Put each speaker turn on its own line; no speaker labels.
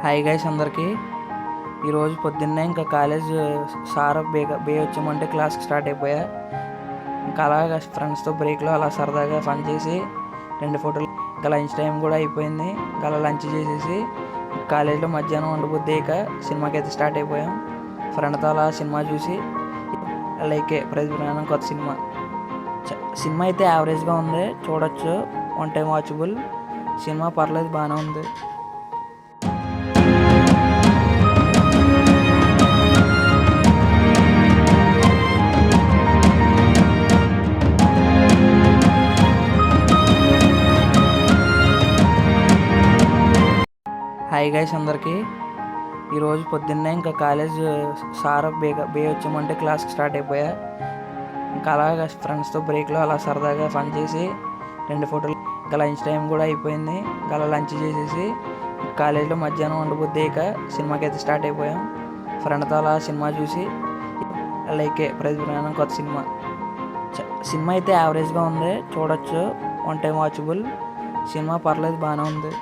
Hi guys అందరికీ. ఈరోజు పొద్దున్నే ఇంకా కాలేజ్ సార్ బే వచ్చామంటే క్లాస్కి స్టార్ట్ అయిపోయా. ఇంకా అలాగా ఫ్రెండ్స్తో బ్రేక్లో అలా సరదాగా ఫన్ చేసి 2 ఫోటోలు. ఇంకా లంచ్ టైం కూడా అయిపోయింది. ఇంకా అలా లంచ్ చేసేసి కాలేజ్లో మధ్యాహ్నం వండబుద్దేక సినిమాకి అయితే స్టార్ట్ అయిపోయాం. ఫ్రెండ్తో అలా సినిమా చూసి లైక్ ప్రతిజ్ఞానం కొత్త సినిమా అయితే యావరేజ్గా ఉంది, చూడొచ్చు, 1 టైం వాచబుల్ సినిమా, పర్లేదు, బాగానే ఉంది. హాయ్ గైస్ అందరికీ. ఈరోజు పొద్దున్నే ఇంకా కాలేజ్ సార్ బే వచ్చామంటే క్లాస్కి స్టార్ట్ అయిపోయా. ఇంకా అలాగా ఫ్రెండ్స్తో బ్రేక్లో అలా సరదాగా ఫన్ చేసి 2 ఫోటోలు. ఇంకా లంచ్ టైం కూడా అయిపోయింది. ఇంకా అలా లంచ్ చేసేసి కాలేజ్లో మధ్యాహ్నం వండబుద్దేక సినిమాకి అయితే స్టార్ట్ అయిపోయాం. ఫ్రెండ్తో అలా సినిమా చూసి లైక్ ప్రతిజ్ఞానం కొత్త సినిమా అయితే యావరేజ్గా ఉంది, చూడొచ్చు, 1 టైం వాచబుల్ సినిమా, పర్లేదు, బాగానే ఉంది.